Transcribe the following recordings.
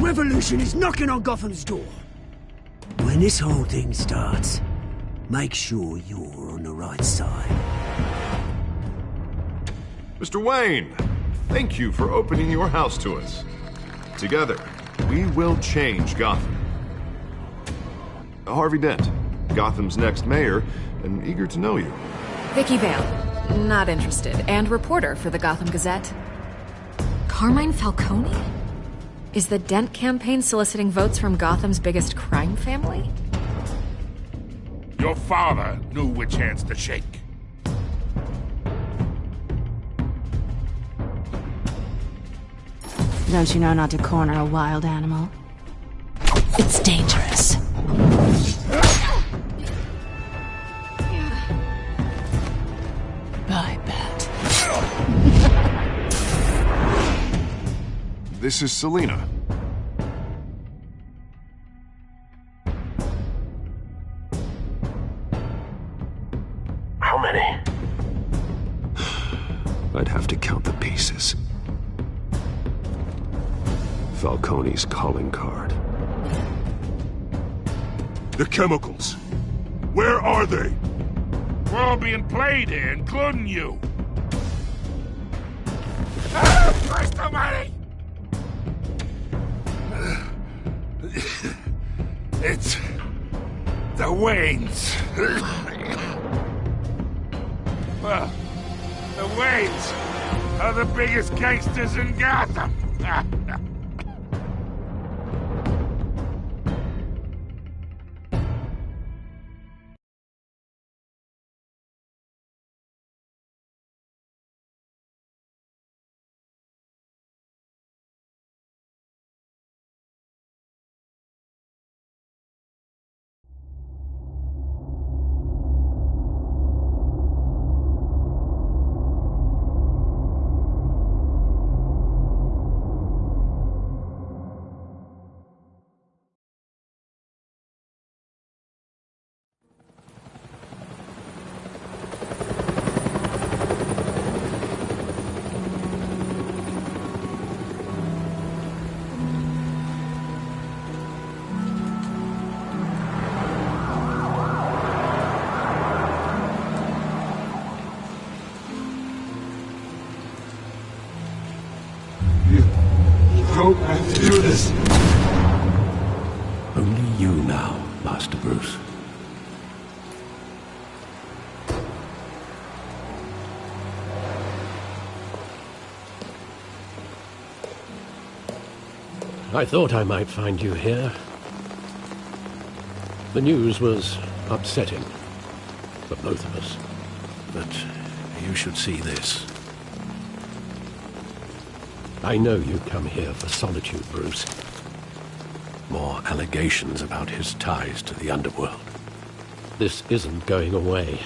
revolution is knocking on Gotham's door. When this whole thing starts, make sure you're on the right side. Mr. Wayne, thank you for opening your house to us. Together, we will change Gotham. Harvey Dent, Gotham's next mayor, and eager to know you. Vicky Vale, not interested, and reporter for the Gotham Gazette. Carmine Falcone? Is the Dent campaign soliciting votes from Gotham's biggest crime family? Your father knew which hands to shake. Don't you know not to corner a wild animal? It's dangerous. I bet. This is Selina. How many? I'd have to count the pieces. Falcone's calling card. The chemicals. Where are they? We're all being played here, including you. Christ almighty! It's the Waynes. Well, the Waynes are the biggest gangsters in Gotham. Don't have to do this. Only you now, Master Bruce. I thought I might find you here. The news was upsetting for both of us. But you should see this. I know you come here for solitude, Bruce. More allegations about his ties to the underworld. This isn't going away.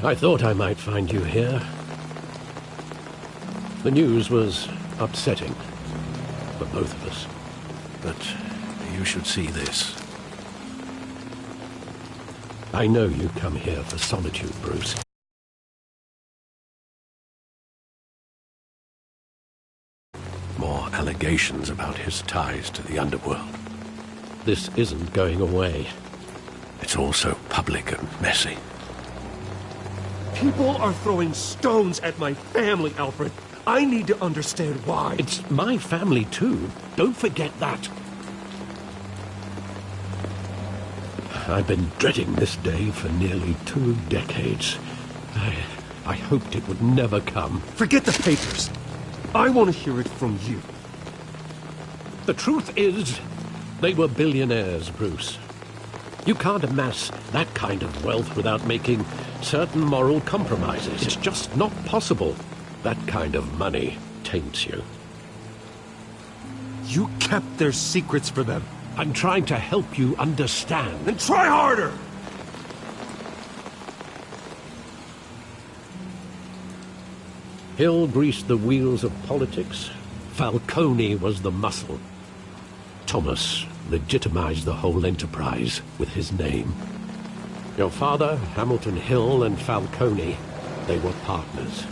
I thought I might find you here. The news was upsetting for both of us. But you should see this. I know you come here for solitude, Bruce. More allegations about his ties to the underworld. This isn't going away. It's all so public and messy. People are throwing stones at my family, Alfred. I need to understand why. It's my family too. Don't forget that. I've been dreading this day for nearly 2 decades. I hoped it would never come. Forget the papers. I want to hear it from you. The truth is, they were billionaires, Bruce. You can't amass that kind of wealth without making certain moral compromises. It's just not possible. That kind of money taints you. You kept their secrets for them. I'm trying to help you understand. Then try harder! Hill greased the wheels of politics. Falcone was the muscle. Thomas legitimized the whole enterprise with his name. Your father, Hamilton Hill, and Falcone, they were partners.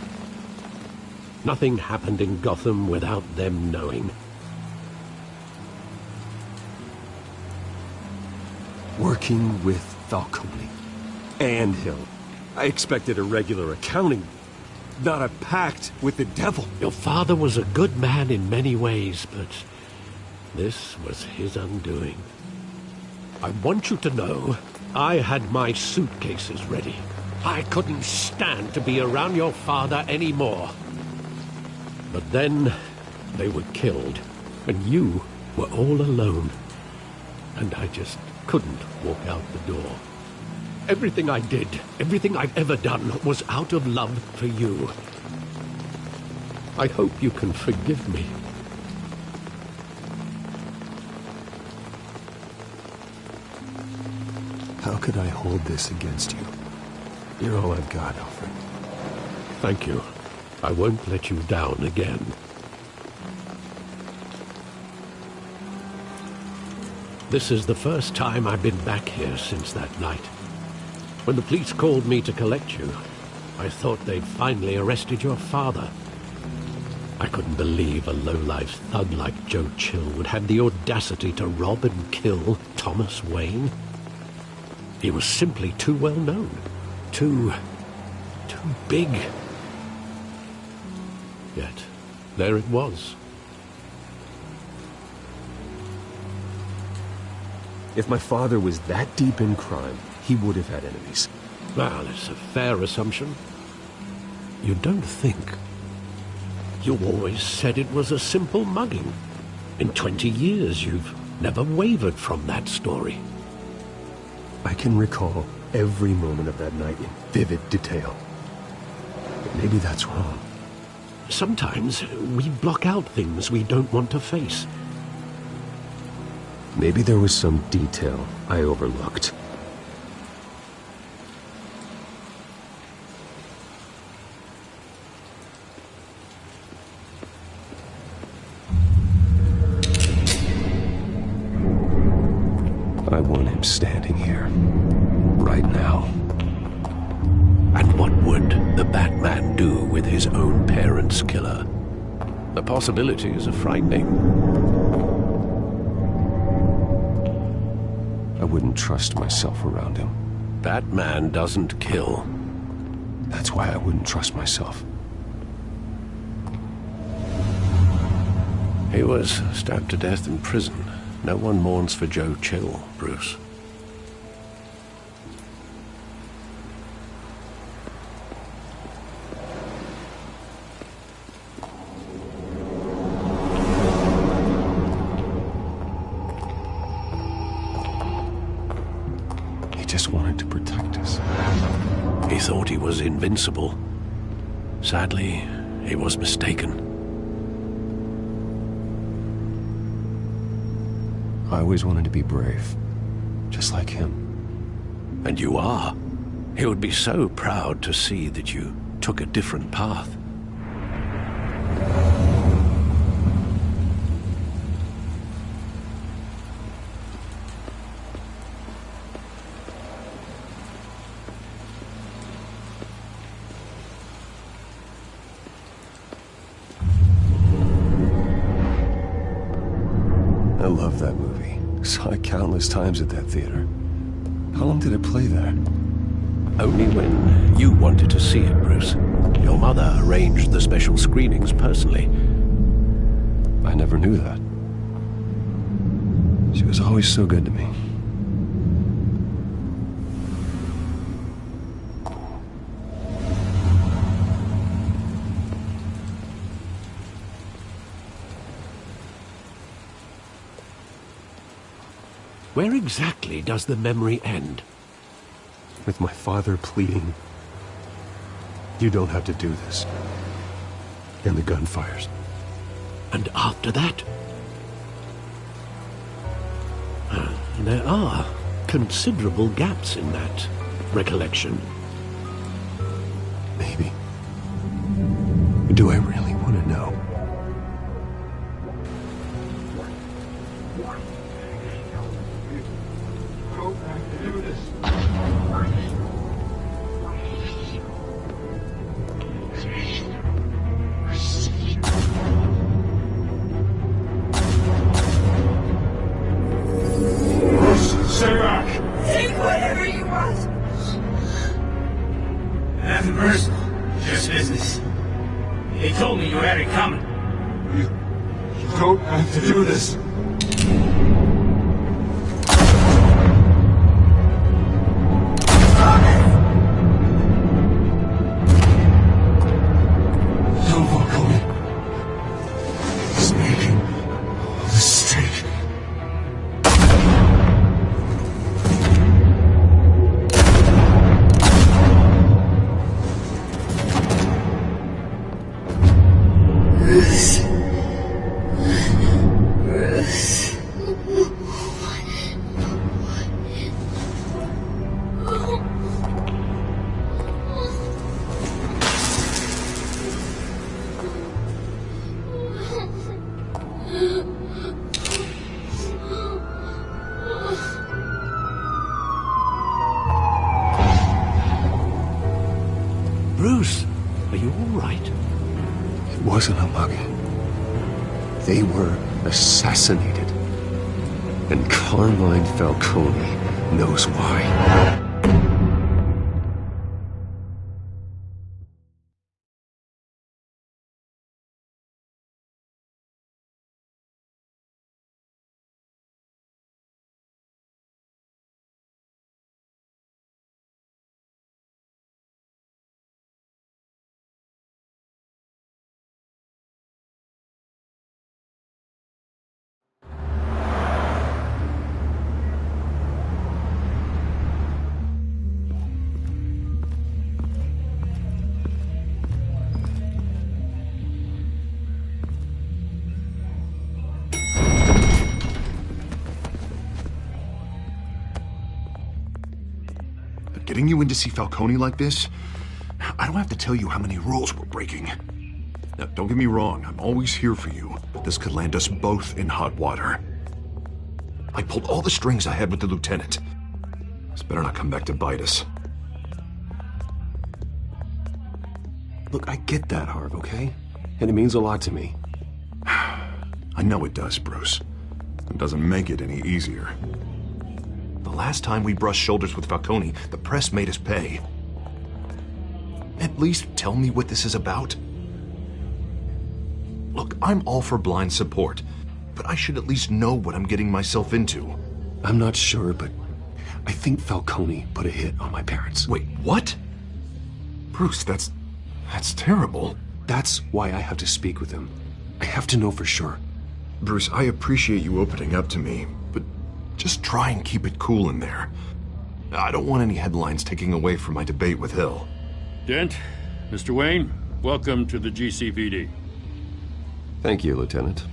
Nothing happened in Gotham without them knowing. Working with Falcone and Hill. I expected a regular accounting, not a pact with the devil. Your father was a good man in many ways, but this was his undoing. I want you to know, I had my suitcases ready. I couldn't stand to be around your father anymore. But then, they were killed, and you were all alone. And I just couldn't walk out the door. Everything I did, everything I've ever done, was out of love for you. I hope you can forgive me. How could I hold this against you? You're all I've got, Alfred. Thank you. I won't let you down again. This is the first time I've been back here since that night. When the police called me to collect you, I thought they'd finally arrested your father. I couldn't believe a low-life thug like Joe Chill would have the audacity to rob and kill Thomas Wayne. He was simply too well known. Too big. Yet, there it was. If my father was that deep in crime, he would have had enemies. Well, it's a fair assumption. You don't think. You always said it was a simple mugging. In 20 years, you've never wavered from that story. I can recall every moment of that night in vivid detail. But maybe that's wrong. Sometimes we block out things we don't want to face. Maybe there was some detail I overlooked. I want him standing here, right now. And what would the Batman do with his own parents' killer? The possibilities are frightening. I wouldn't trust myself around him. Batman doesn't kill. That's why I wouldn't trust myself. He was stabbed to death in prison. No one mourns for Joe Chill, Bruce. He just wanted to protect us. He thought he was invincible. Sadly, he was mistaken. I always wanted to be brave, just like him. And you are. He would be so proud to see that you took a different path. I love that movie. Saw it countless times at that theater. How long did it play there? Only when you wanted to see it, Bruce. Your mother arranged the special screenings personally. I never knew that. She was always so good to me. Where exactly does the memory end? With my father pleading, "You don't have to do this." And the gun fires. And after that? There are considerable gaps in that recollection. Maybe. Do I really want to know? Stay back! Take whatever you want. Nothing personal, just business. They told me you had it coming. You don't have to do this. No, Falcone. He's making a mistake. Bruce, are you all right? It wasn't a mug. They were assassinated. And Carmine Falcone knows why. Getting you in to see Falcone like this? I don't have to tell you how many rules we're breaking. Now, don't get me wrong, I'm always here for you, but this could land us both in hot water. I pulled all the strings I had with the lieutenant. This better not come back to bite us. Look, I get that, Harv, okay? And it means a lot to me. I know it does, Bruce. It doesn't make it any easier. The last time we brushed shoulders with Falcone, the press made us pay. At least tell me what this is about. Look, I'm all for blind support, but I should at least know what I'm getting myself into. I'm not sure, but I think Falcone put a hit on my parents. Wait, what? Bruce, that's terrible. That's why I have to speak with him. I have to know for sure. Bruce, I appreciate you opening up to me, but just try and keep it cool in there. I don't want any headlines taking away from my debate with Hill. Dent, Mr. Wayne, welcome to the GCPD. Thank you, Lieutenant.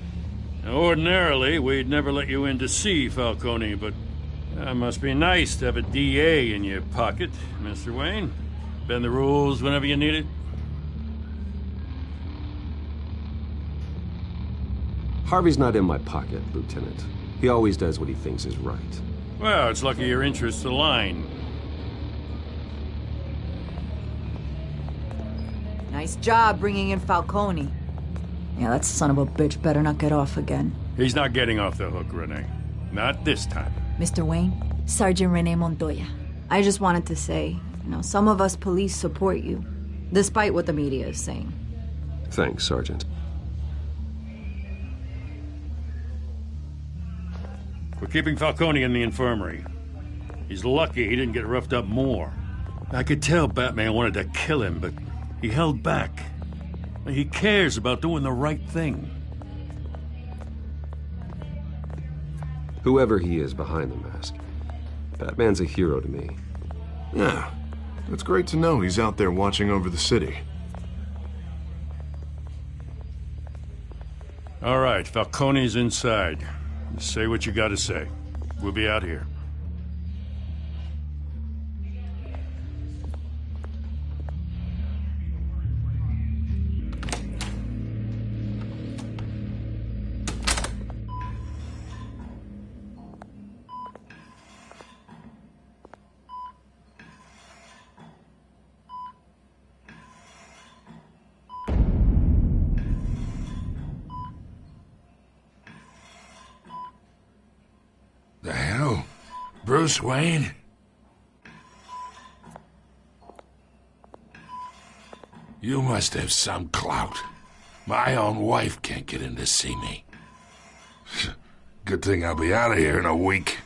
Now, ordinarily, we'd never let you in to see Falcone, but it must be nice to have a DA in your pocket, Mr. Wayne. Bend the rules whenever you need it. Harvey's not in my pocket, Lieutenant. He always does what he thinks is right. Well, it's lucky your interests align. Nice job bringing in Falcone. Yeah, that son of a bitch better not get off again. He's not getting off the hook, Renee. Not this time. Mr. Wayne, Sergeant Rene Montoya. I just wanted to say, some of us police support you, despite what the media is saying. Thanks, Sergeant. We're keeping Falcone in the infirmary. He's lucky he didn't get roughed up more. I could tell Batman wanted to kill him, but he held back. He cares about doing the right thing. Whoever he is behind the mask, Batman's a hero to me. Yeah, it's great to know he's out there watching over the city. All right, Falcone's inside. Say what you gotta say. We'll be out here. The hell? Bruce Wayne? You must have some clout. My own wife can't get in to see me. Good thing I'll be out of here in a week.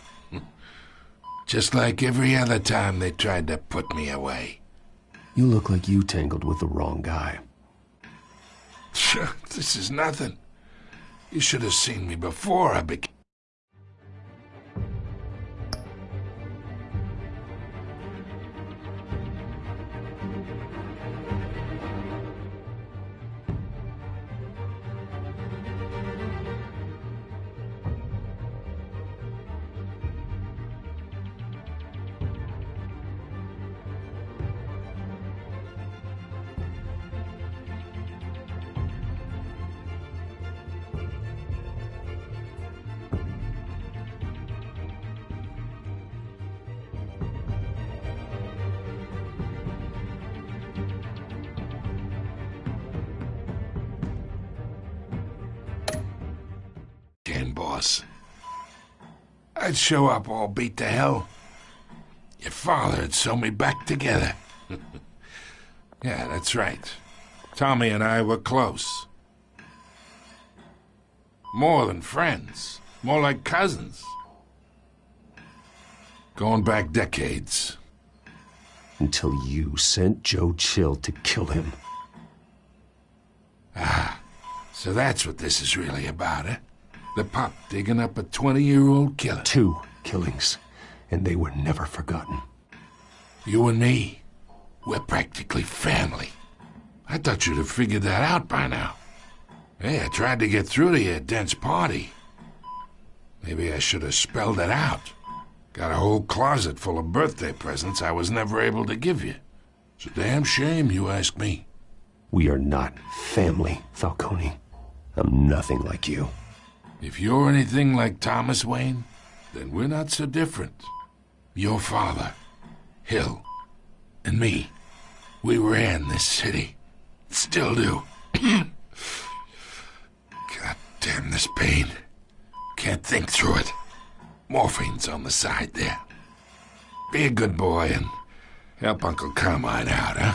Just like every other time they tried to put me away. You look like you tangled with the wrong guy. This is nothing. You should have seen me before I became... boss. I'd show up all beat to hell. Your father'd sew me back together. Yeah, that's right. Tommy and I were close. More than friends. More like cousins. Going back decades. Until you sent Joe Chill to kill him. Ah, so that's what this is really about, eh? The pup digging up a 20-year-old killer. 2 killings, and they were never forgotten. You and me, we're practically family. I thought you'd have figured that out by now. Hey, I tried to get through to your dense party. Maybe I should have spelled it out. Got a whole closet full of birthday presents I was never able to give you. It's a damn shame, you ask me. We are not family, Falcone. I'm nothing like you. If you're anything like Thomas Wayne, then we're not so different. Your father, Hill, and me, we ran this city. Still do. God damn this pain. Can't think through it. Morphine's on the side there. Be a good boy and help Uncle Carmine out, huh?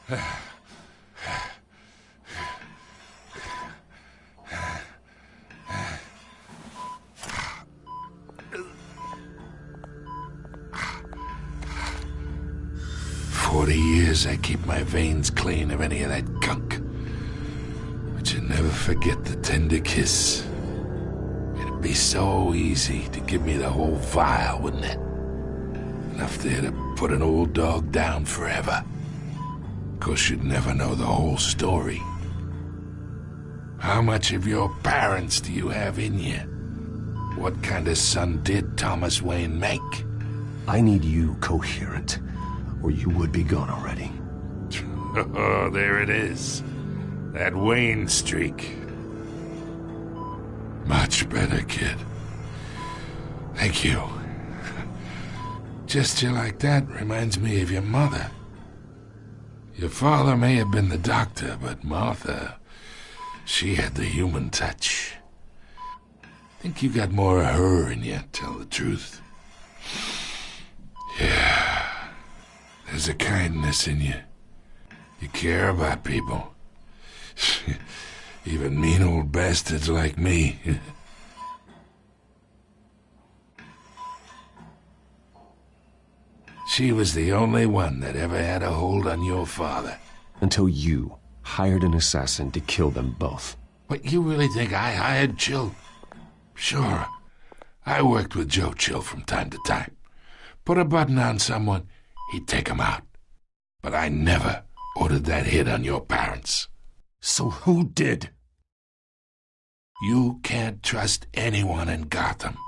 "40 years I keep my veins clean of any of that gunk. But you never forget the tender kiss. It'd be so easy to give me the whole vial, wouldn't it? Enough there to put an old dog down forever. Of course, you'd never know the whole story. How much of your parents do you have in you? What kind of son did Thomas Wayne make?" I need you coherent, or you would be gone already. Oh, there it is. That Wayne streak. Much better, kid. Thank you. Gesture like that reminds me of your mother. Your father may have been the doctor, but Martha, she had the human touch. Think you got more of her in you, tell the truth. Yeah. There's a kindness in you. You care about people. Even mean old bastards like me. She was the only one that ever had a hold on your father. Until you hired an assassin to kill them both. What, you really think I hired Chill? Sure. I worked with Joe Chill from time to time. Put a button on someone, he'd take him out. But I never ordered that hit on your parents. So who did? You can't trust anyone in Gotham.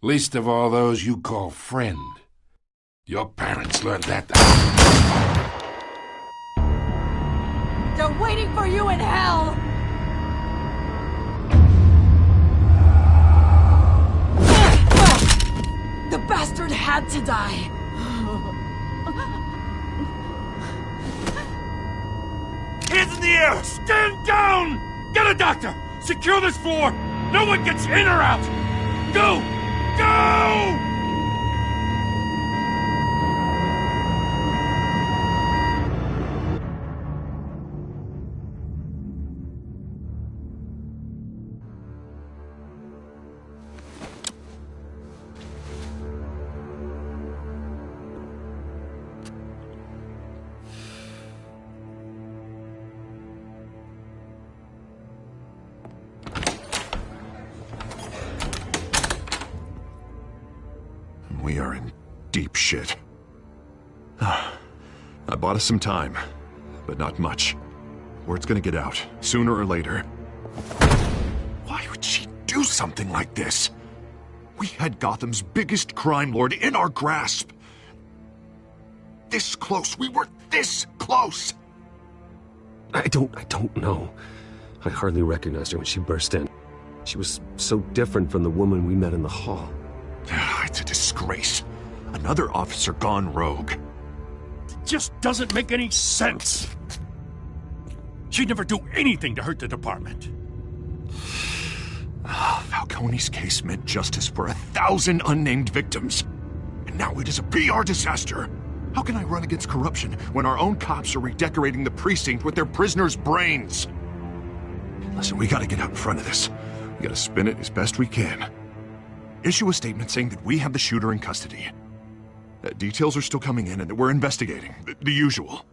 Least of all those you call friend. Your parents learned that. They're waiting for you in hell! The bastard had to die. Hands in the air! Stand down! Get a doctor! Secure this floor! No one gets in or out! Go! Go! We are in deep shit. I bought us some time, but not much. Word's gonna get out, sooner or later. Why would she do something like this? We had Gotham's biggest crime lord in our grasp. This close, we were this close! I don't know. I hardly recognized her when she burst in. She was so different from the woman we met in the hall. It's a disgrace. Another officer gone rogue. It just doesn't make any sense. She'd never do anything to hurt the department. Falcone's case meant justice for 1,000 unnamed victims. And now it is a PR disaster. How can I run against corruption when our own cops are redecorating the precinct with their prisoners' brains? Listen, we gotta get out in front of this. We gotta spin it as best we can. Issue a statement saying that we have the shooter in custody. Details are still coming in and that we're investigating. The usual.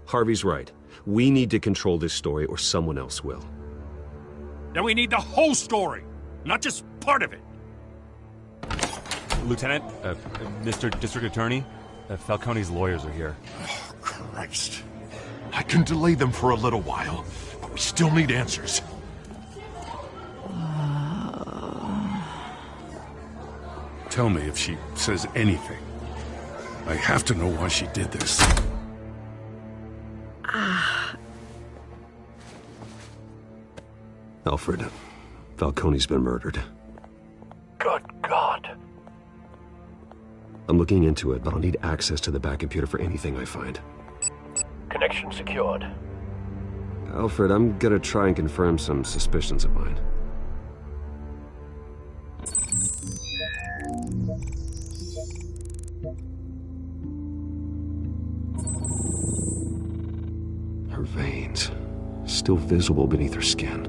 Harvey's right. We need to control this story or someone else will. Then we need the whole story, not just part of it. Lieutenant, Mr. District Attorney, Falcone's lawyers are here. Oh, Christ. I can delay them for a little while, but we still need answers. Tell me if she says anything. I have to know why she did this. Alfred, Falcone's been murdered. Good God. I'm looking into it, but I'll need access to the back computer for anything I find. Connection secured. Alfred, I'm gonna try and confirm some suspicions of mine. still visible beneath her skin.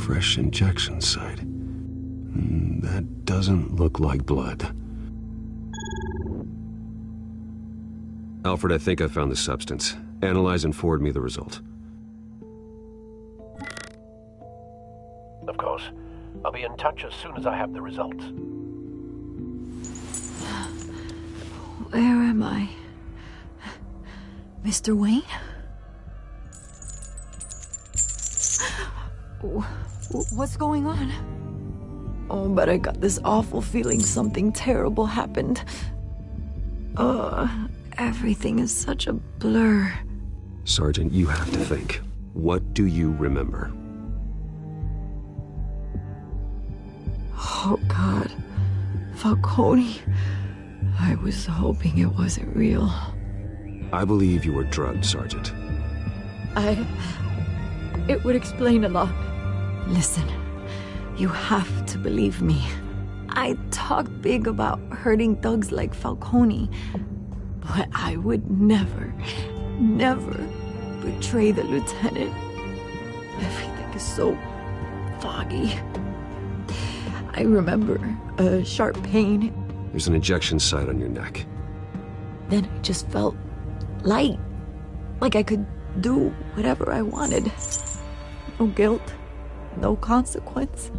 Fresh injection site. That doesn't look like blood. Alfred, I think I found the substance. Analyze and forward me the result. Of course. I'll be in touch as soon as I have the results. Where am I? Mr. Wayne? What's going on? Oh, but I got this awful feeling something terrible happened. Everything is such a blur. Sergeant, you have to think. What do you remember? Oh, God. Falcone. I was hoping it wasn't real. I believe you were drugged, Sergeant. It would explain a lot. Listen, you have to believe me. I talk big about hurting thugs like Falcone, but I would never betray the lieutenant. Everything is so foggy. I remember a sharp pain. There's an injection site on your neck. Then I just felt light, like I could do whatever I wanted. No guilt, no consequence.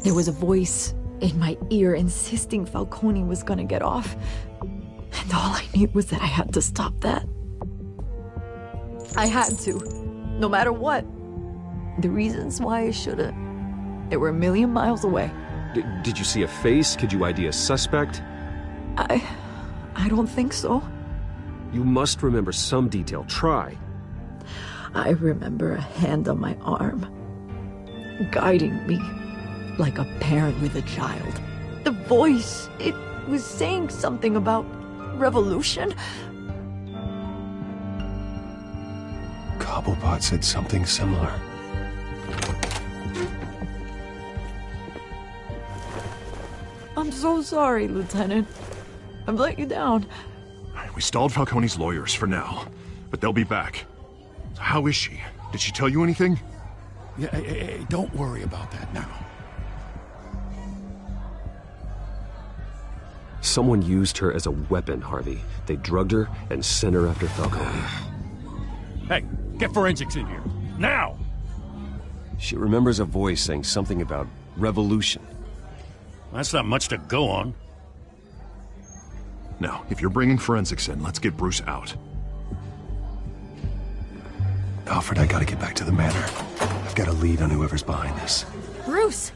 There was a voice in my ear insisting Falcone was gonna get off. And all I knew was that I had to stop that. I had to, no matter what. The reasons why I should've, they were a million miles away. Did you see a face? Could you ID a suspect? I don't think so. You must remember some detail. Try. I remember a hand on my arm, guiding me like a parent with a child. The voice, it was saying something about revolution. Cobblepot said something similar. I'm so sorry, Lieutenant. I've let you down. We stalled Falcone's lawyers for now, but they'll be back. How is she? Did she tell you anything? Yeah, hey, don't worry about that now. Someone used her as a weapon, Harvey. They drugged her and sent her after Falcone. Hey, get forensics in here. Now! She remembers a voice saying something about revolution. That's not much to go on. Now, if you're bringing forensics in, let's get Bruce out. Alfred, I gotta get back to the manor. I've got a lead on whoever's behind this. Bruce!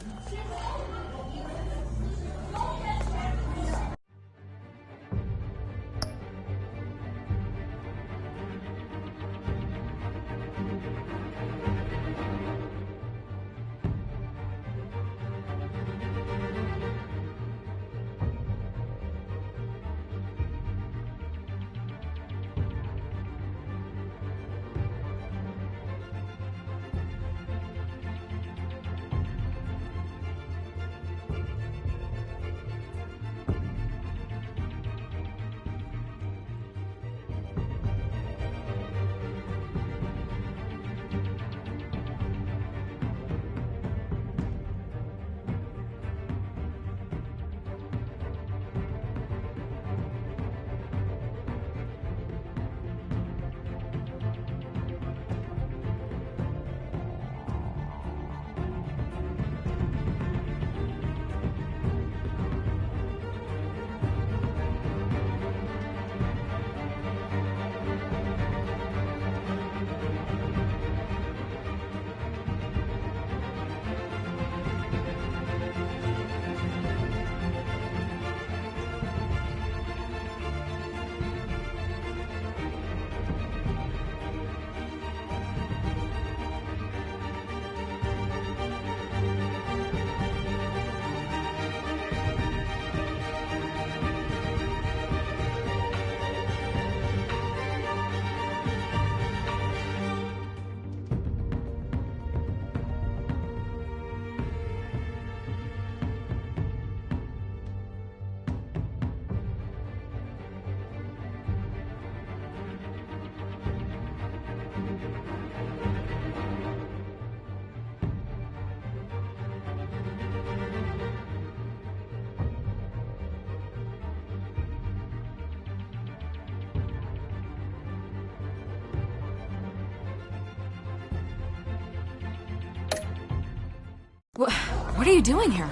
What are you doing here?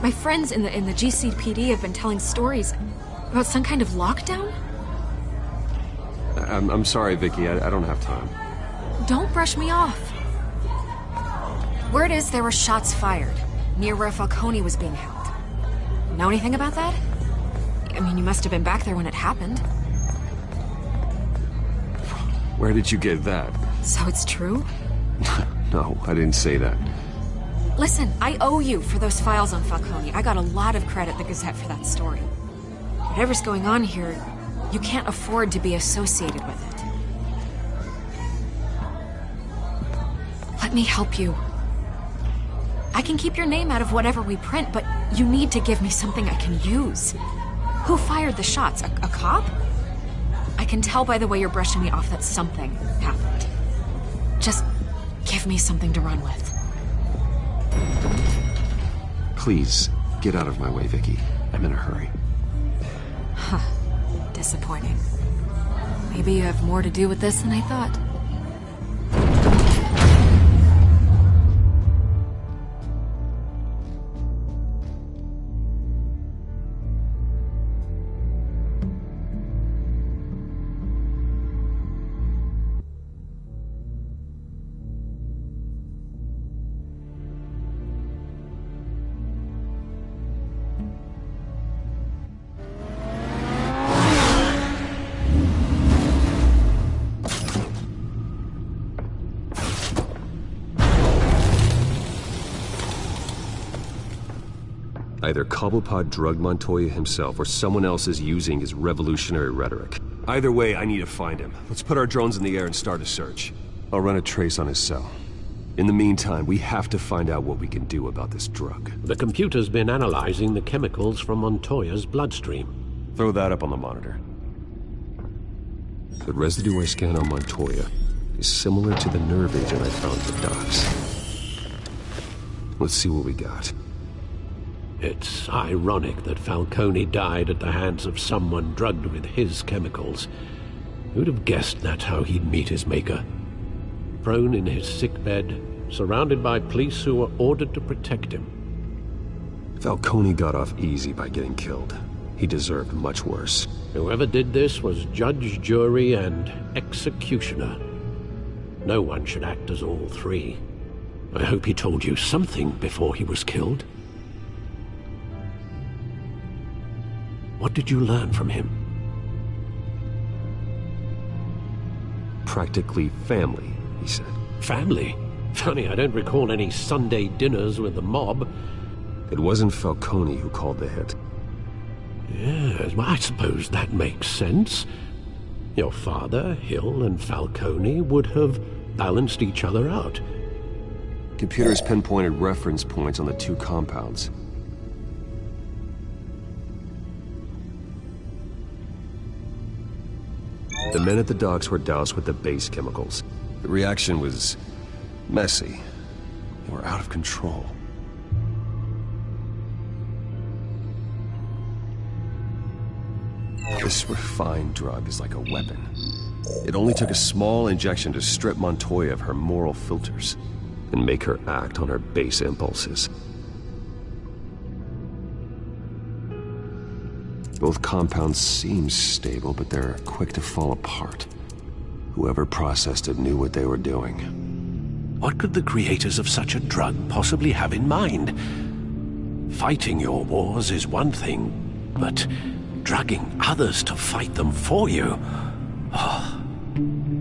My friends in the GCPD have been telling stories about some kind of lockdown? I'm sorry, Vicky. I don't have time. Don't brush me off. Word is there were shots fired near where Falcone was being held. Know anything about that? I mean, you must have been back there when it happened. Where did you get that? So it's true? No, I didn't say that. Listen, I owe you for those files on Falcone. I got a lot of credit at the Gazette for that story. Whatever's going on here, you can't afford to be associated with it. Let me help you. I can keep your name out of whatever we print, but you need to give me something I can use. Who fired the shots? A cop? I can tell by the way you're brushing me off that something happened. Just give me something to run with. Please, get out of my way, Vicky. I'm in a hurry. Huh. Disappointing. Maybe you have more to do with this than I thought. Either Cobblepot drugged Montoya himself, or someone else is using his revolutionary rhetoric. Either way, I need to find him. Let's put our drones in the air and start a search. I'll run a trace on his cell. In the meantime, we have to find out what we can do about this drug. The computer's been analyzing the chemicals from Montoya's bloodstream. Throw that up on the monitor. The residue I scan on Montoya is similar to the nerve agent I found at the docks. Let's see what we got. It's ironic that Falcone died at the hands of someone drugged with his chemicals. Who'd have guessed that's how he'd meet his maker? Prone in his sickbed, surrounded by police who were ordered to protect him. Falcone got off easy by getting killed. He deserved much worse. Whoever did this was judge, jury, and executioner. No one should act as all three. I hope he told you something before he was killed. What did you learn from him? Practically family, he said. Family? Funny, I don't recall any Sunday dinners with the mob. It wasn't Falcone who called the hit. Yes, well, I suppose that makes sense. Your father, Hill, and Falcone would have balanced each other out. Computers pinpointed reference points on the two compounds. The men at the docks were doused with the base chemicals. The reaction was messy. They were out of control. This refined drug is like a weapon. It only took a small injection to strip Montoya of her moral filters and make her act on her base impulses. Both compounds seem stable, but they're quick to fall apart. Whoever processed it knew what they were doing. What could the creators of such a drug possibly have in mind? Fighting your wars is one thing, but drugging others to fight them for you? Oh.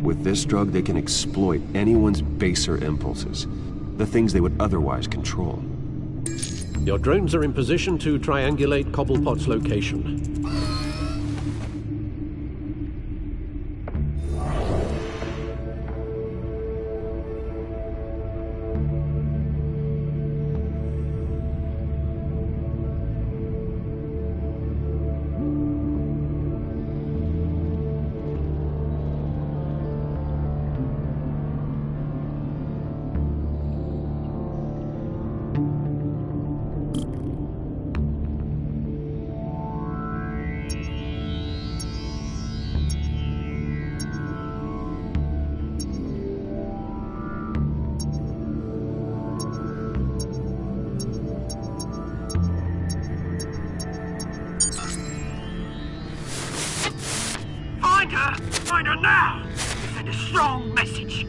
With this drug, they can exploit anyone's baser impulses, the things they would otherwise control. Your drones are in position to triangulate Cobblepot's location. find her, find her now! Send a strong message.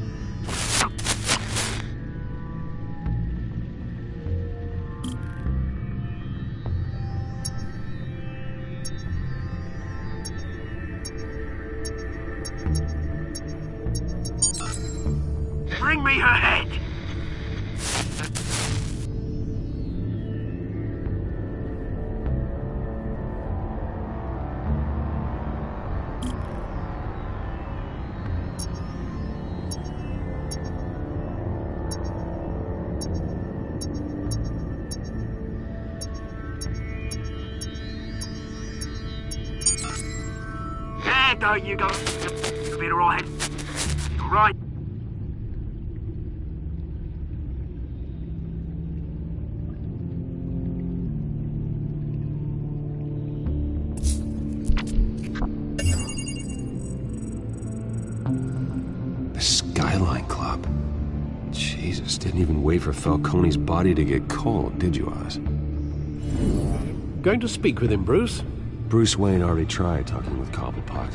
Bring me her head! There you go. You'll be alright. Right. The Skyline Club. Jesus, didn't even wait for Falcone's body to get cold, did you, Oz? Going to speak with him, Bruce? Bruce Wayne already tried talking with Cobblepot.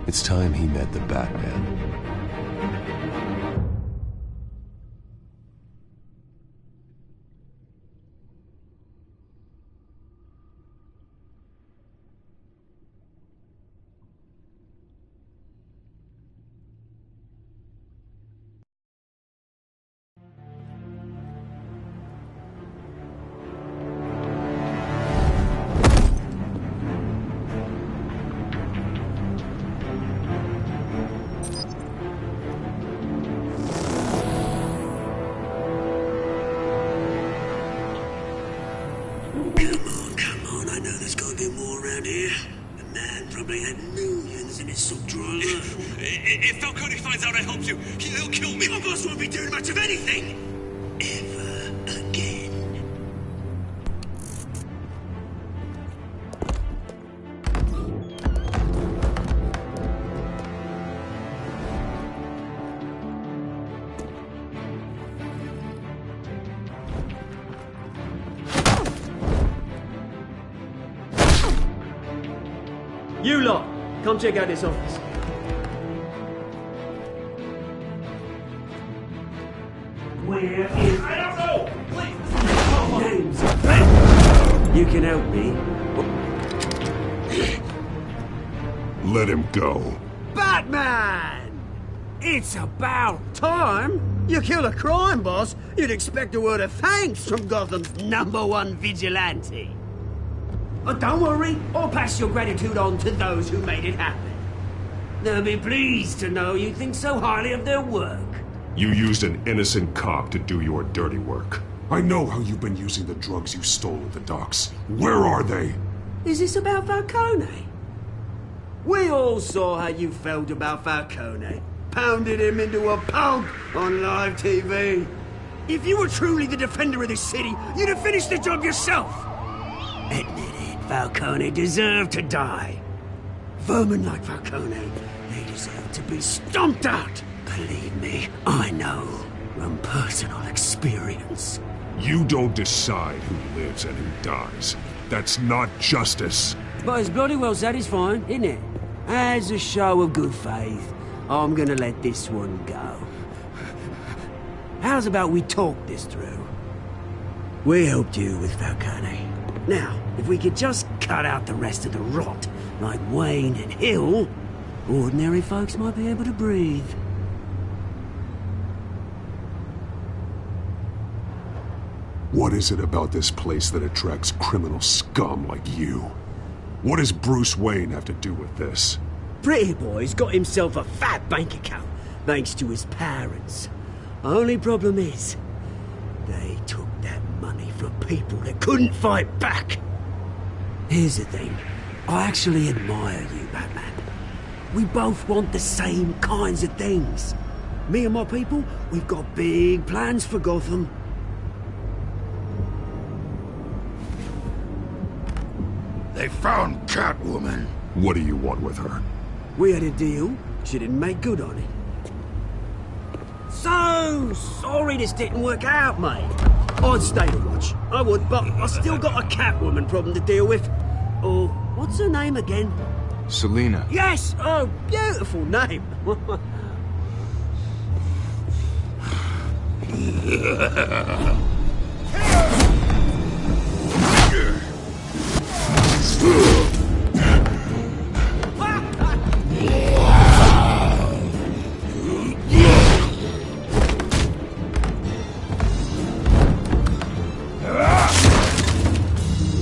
It's time he met the Batman. If Falcone finds out I helped you, he'll kill me. Your boss won't be doing much of anything. Ever again. You lot, come check out this office. Where is... I don't know! Please! Names. You can help me. Let him go. Batman! It's about time. You kill a crime boss, you'd expect a word of thanks from Gotham's #1 vigilante. But don't worry, I'll pass your gratitude on to those who made it happen. They'll be pleased to know you think so highly of their work. You used an innocent cop to do your dirty work. I know how you've been using the drugs you stole at the docks. Where are they? Is this about Falcone? We all saw how you felt about Falcone. Pounded him into a pulp on live TV. If you were truly the defender of this city, you'd have finished the job yourself. Admit it, Falcone deserved to die. Vermin like Falcone, they deserve to be stomped out. Believe me, I know from personal experience. You don't decide who lives and who dies. That's not justice. But it's bloody well satisfying, isn't it? As a show of good faith, I'm gonna let this one go. How's about we talk this through? We helped you with Falcone. Now, if we could just cut out the rest of the rot, like Wayne and Hill, ordinary folks might be able to breathe. What is it about this place that attracts criminal scum like you? What does Bruce Wayne have to do with this? Pretty Boy's got himself a fat bank account, thanks to his parents. Only problem is, they took that money from people that couldn't fight back. Here's the thing, I actually admire you, Batman. We both want the same kinds of things. Me and my people, we've got big plans for Gotham. They found Catwoman. What do you want with her? We had a deal. She didn't make good on it. So sorry this didn't work out, mate. I'd stay to watch. I would, but I still got a Catwoman problem to deal with. Or, what's her name again? Selina. Yes! Oh, beautiful name.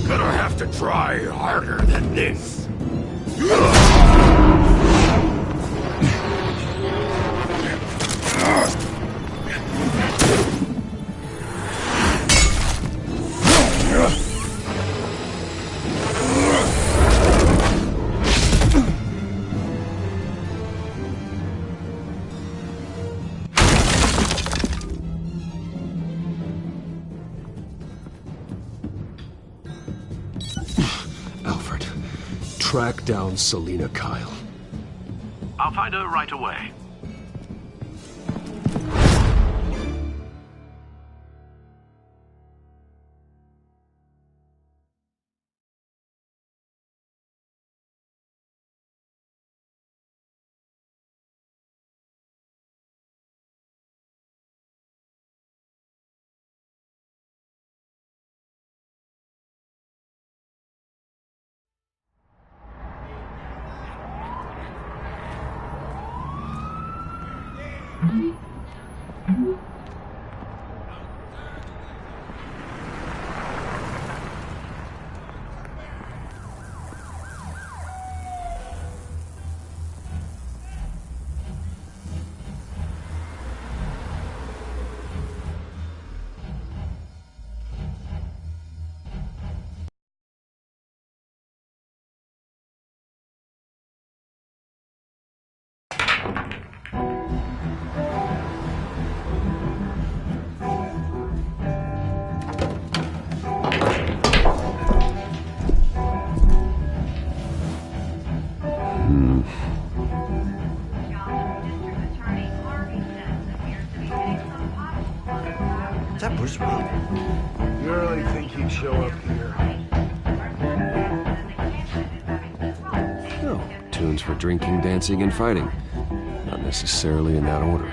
Gonna have to try harder than this. Alfred, track down Selina Kyle. I'll find her right away. Is that Bruce Wayne? You really think he'd show up here? No. Tunes for drinking, dancing, and fighting. Not necessarily in that order.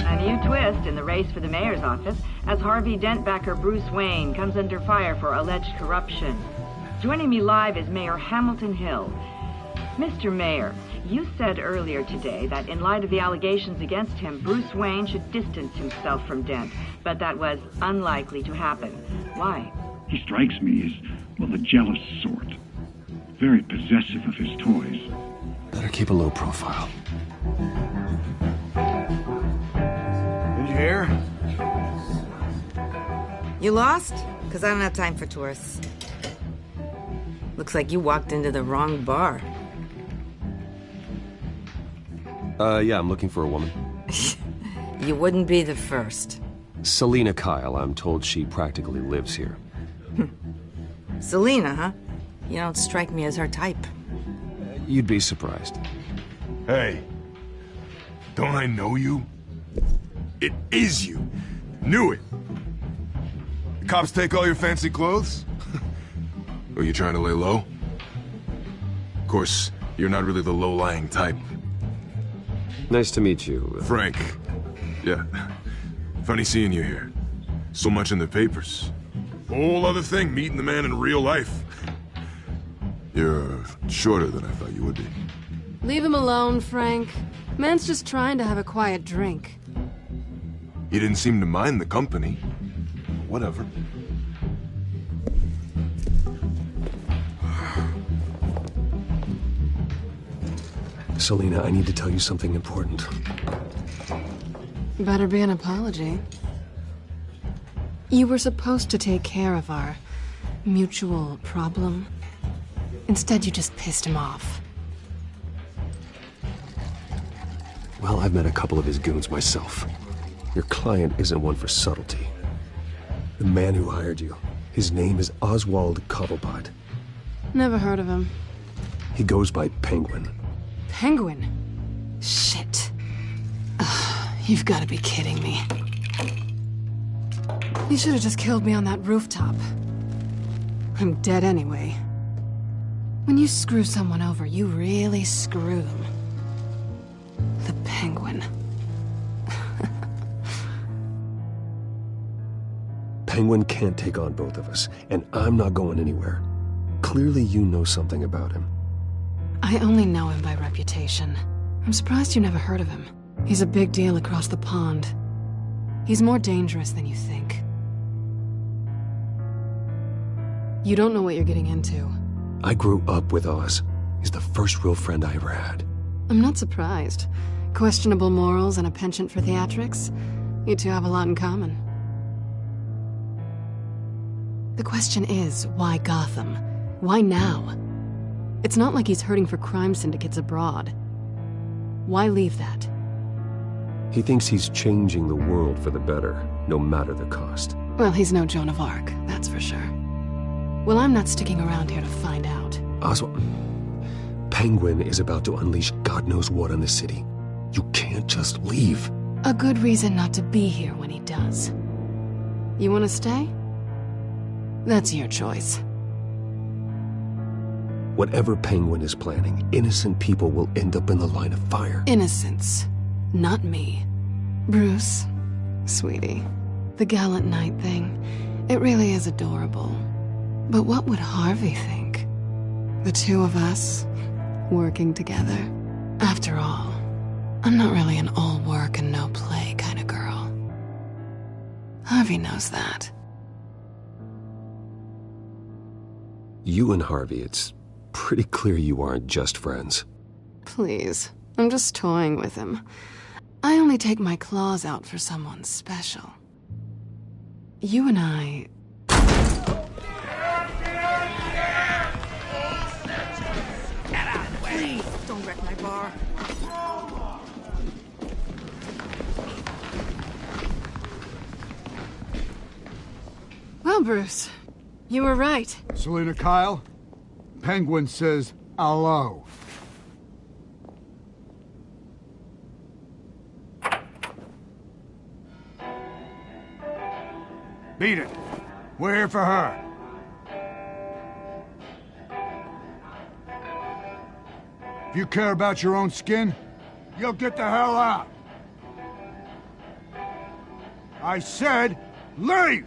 A new twist in the race for the mayor's office as Harvey Dent backer Bruce Wayne comes under fire for alleged corruption. Joining me live is Mayor Hamilton Hill. Mr. Mayor, you said earlier today that in light of the allegations against him, Bruce Wayne should distance himself from Dent, but that was unlikely to happen. Why? He strikes me as, well, the jealous sort. Very possessive of his toys. Better keep a low profile. Did you hear? You lost? Because I don't have time for tourists. Looks like you walked into the wrong bar. Yeah, I'm looking for a woman. You wouldn't be the first. Selina Kyle, I'm told she practically lives here. Selina, huh? You don't strike me as her type. You'd be surprised. Hey, don't I know you? It is you. Knew it. The cops take all your fancy clothes? Are you trying to lay low? Of course, you're not really the low-lying type. Nice to meet you. Frank. Yeah. Funny seeing you here. So much in the papers. Whole other thing, meeting the man in real life. You're shorter than I thought you would be. Leave him alone, Frank. Man's just trying to have a quiet drink. He didn't seem to mind the company. Whatever. Selina, I need to tell you something important. Better be an apology. You were supposed to take care of our mutual problem. Instead, you just pissed him off. Well, I've met a couple of his goons myself. Your client isn't one for subtlety. The man who hired you, his name is Oswald Cobblepot. Never heard of him. He goes by Penguin. Penguin? Shit. Ugh, you've got to be kidding me. You should have just killed me on that rooftop. I'm dead anyway. When you screw someone over, you really screw them. The Penguin. Penguin can't take on both of us, and I'm not going anywhere. Clearly you know something about him. I only know him by reputation. I'm surprised you never heard of him. He's a big deal across the pond. He's more dangerous than you think. You don't know what you're getting into. I grew up with Oz. He's the first real friend I ever had. I'm not surprised. Questionable morals and a penchant for theatrics. You two have a lot in common. The question is, why Gotham? Why now? It's not like he's hurting for crime syndicates abroad. Why leave that? He thinks he's changing the world for the better, no matter the cost. Well, he's no Joan of Arc, that's for sure. Well, I'm not sticking around here to find out. Oswald, Penguin is about to unleash God knows what on the city. You can't just leave. A good reason not to be here when he does. You want to stay? That's your choice. Whatever Penguin is planning, innocent people will end up in the line of fire. Innocence, not me. Bruce, sweetie, the gallant knight thing, it really is adorable. But what would Harvey think? The two of us, working together. After all, I'm not really an all work and no play kind of girl. Harvey knows that. You and Harvey, it's pretty clear you aren't just friends. Please, I'm just toying with him. I only take my claws out for someone special. You and I... Please, don't wreck my bar. Well, Bruce, you were right. Selina Kyle, Penguin says hello. Beat it. We're here for her. If you care about your own skin, you'll get the hell out. I said, leave!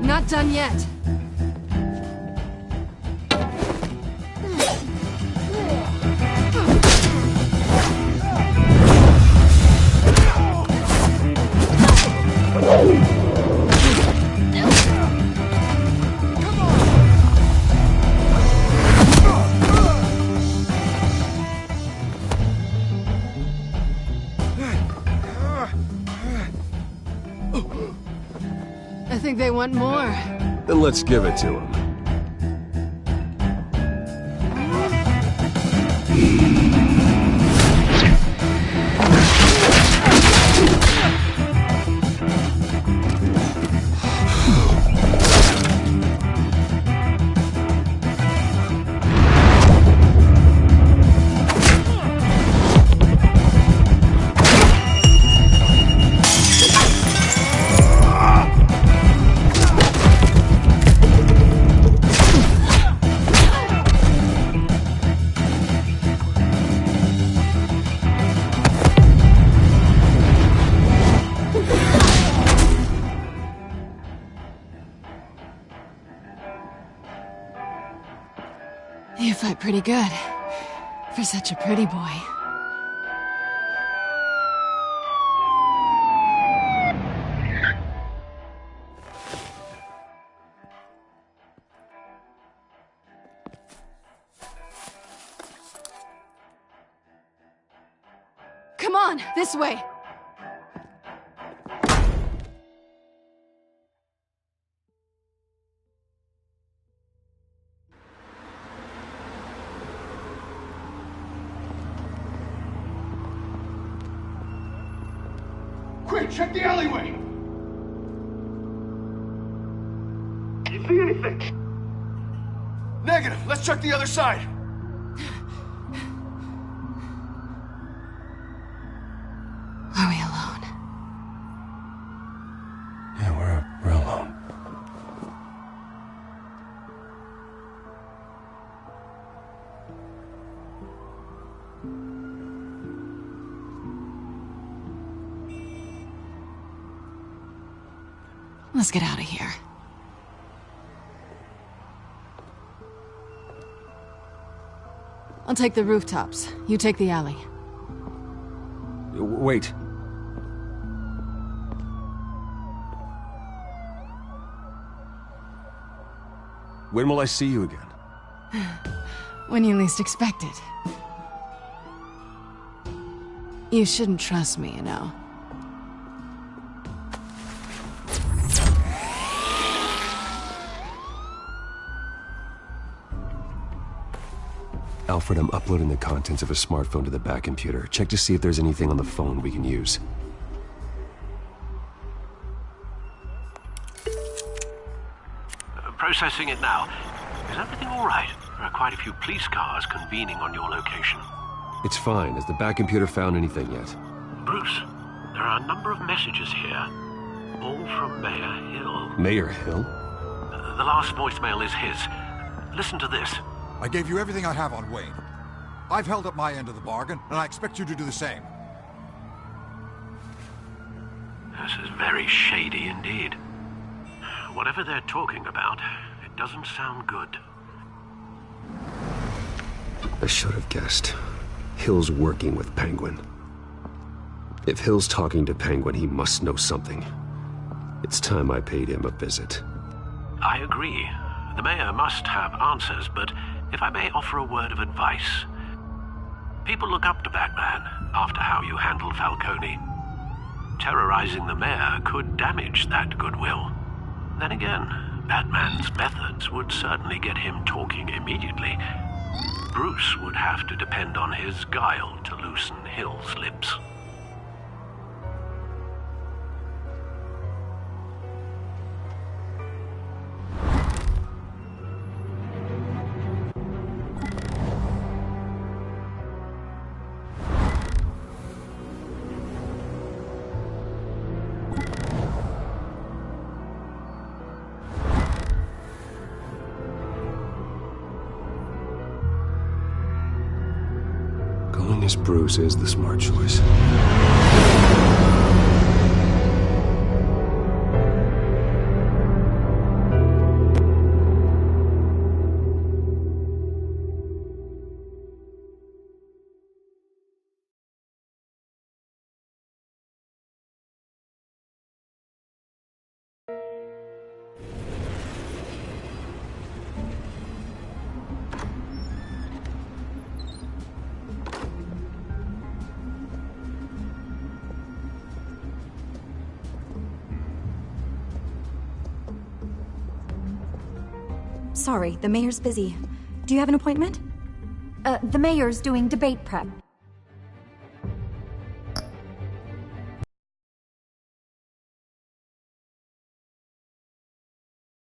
Not done yet. I think they want more. Then let's give it to him. You fight pretty good. For such a pretty boy. Come on, this way! Quick, check the alleyway! You see anything? Negative. Let's check the other side. Are we alone? Yeah, we're alone. Let's get out of here. I'll take the rooftops. You take the alley. Wait. When will I see you again? When you least expect it. You shouldn't trust me, you know. Alfred, I'm uploading the contents of a smartphone to the back computer. Check to see if there's anything on the phone we can use. Processing it now. Is everything all right? There are quite a few police cars convening on your location. It's fine. Has the back computer found anything yet? Bruce, there are a number of messages here. All from Mayor Hill. Mayor Hill? The last voicemail is his. Listen to this. I gave you everything I have on Wayne. I've held up my end of the bargain, and I expect you to do the same. This is very shady indeed. Whatever they're talking about, it doesn't sound good. I should have guessed. Hill's working with Penguin. If Hill's talking to Penguin, he must know something. It's time I paid him a visit. I agree. The mayor must have answers, but if I may offer a word of advice. People look up to Batman after how you handled Falcone. Terrorizing the mayor could damage that goodwill. Then again, Batman's methods would certainly get him talking immediately. Bruce would have to depend on his guile to loosen Hill's lips. Going as Bruce is the smart choice. Sorry, the mayor's busy. Do you have an appointment? The mayor's doing debate prep.